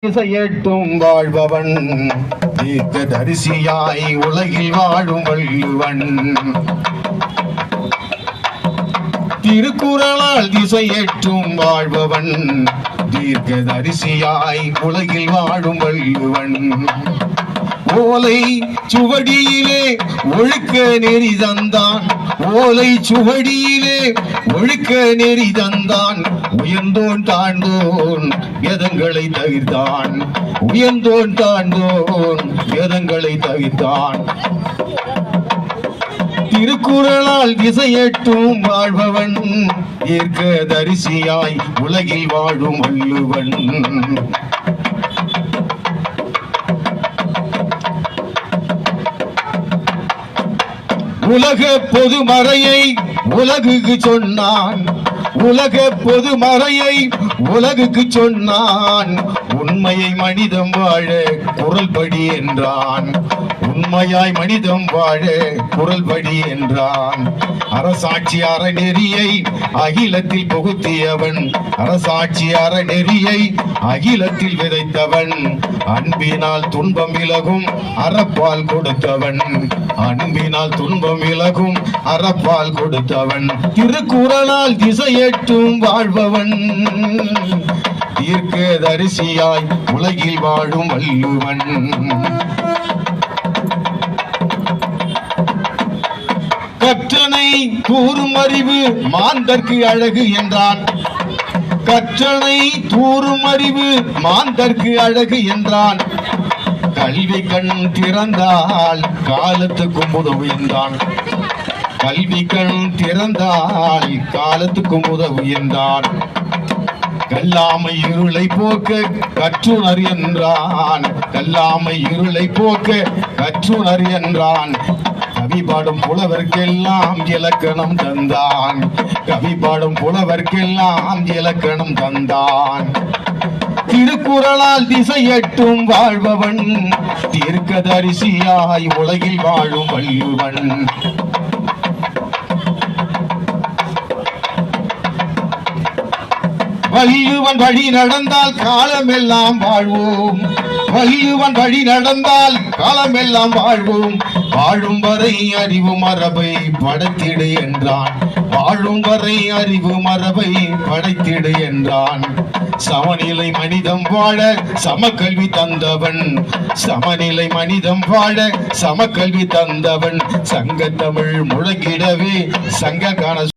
இசையட்டும் வாழ்பவன் தீர்க்க தரிசியாய் உலகில் வாழும் வள்ளுவன். திருக்குறளால் திசையேற்றும் வாழ்பவன் தீர்க்க தரிசியாய் உலகில் வாழும் வள்ளுவன். ஓலை சுவடியிலே ஒழுக்க நெறி தந்தான், ஓலை சுவடியிலே ஒழுக்க நெறி தந்தான். உயர்ந்தோன் தாழ்ந்தோன் வேதங்களை தவிர்த்தான், உயர்ந்தோன் தாழ்ந்தோன் வேதங்களை தவிர்த்தான். திருக்குறளால் திசையேற்றும் வாழ்பவன் தீர்க்க தரிசியாய் உலகில் வாழும் வள்ளுவன். உலக பொதுமறையை உலகுக்கு சொன்னான், உலக பொதுமறையை உலகுக்கு சொன்னான். உண்மையை மனிதம் வாழ குரல் படி என்றான், உண்மையாய் மனிதம் வாழ குரல் படி என்றான். அரசாட்சி அறநெறியை அகிலத்தில் புகுத்தியவன், அரசாட்சி அறநெறியை அகிலத்தில் விதைத்தவன். அன்பினால் துன்பம் விலகும் அறப்பால் கொடுத்தவன், அன்பினால் துன்பம் விலகும் அறப்பால் கொடுத்தவன். திருக்குறளால் திசையேற்றும் வாழ்பவன் தீர்க்க தரிசியாய் உலகில் வாழும் வள்ளுவன். கற்றனை கூறும் அறிவு மாந்தர்க்கு அழகு என்றான், கற்றனை கூறும் அறிவு மாந்தர்க்கு அழகு என்றான். கல்வி கண் திறந்தால் காலத்துக்கும் உதவு என்றான், கல்வி கண் திறந்தால் காலத்துக்கும் உதவு என்றான். கல்லாமை இருளை போக்க கற்றுணர் என்றான், கல்லாமை இருளை போக்க கற்றுணர் என்றான். கவி பாடும் புலவர்க்கெல்லாம் இலக்கணம் தந்தான், கவி பாடும் புலவர்க்கெல்லாம் இலக்கணம் தந்தான். திருக்குறளால் திசையட்டும் வாழ்பவன் தீர்க்க தரிசியாய் உலகில் வாழும் வள்ளுவன். வள்ளுவன் வழி நடந்தால் காலமெல்லாம் வாழ்வோம், வள்ளுவன் வழி நடந்தால் காலமெல்லாம் வாழ்வோம். வாழும் வரை அறிவு மரபை படைத்திடு என்றான், வாழும் வரை அறிவு மரபை படைத்திடு என்றான். சமநிலை மனிதம் வாழ சமக்கல்வி தந்தவன், சமநிலை மனிதம் வாழ சமக்கல்வி தந்தவன். சங்க தமிழ் முழங்கிடவே சங்க காண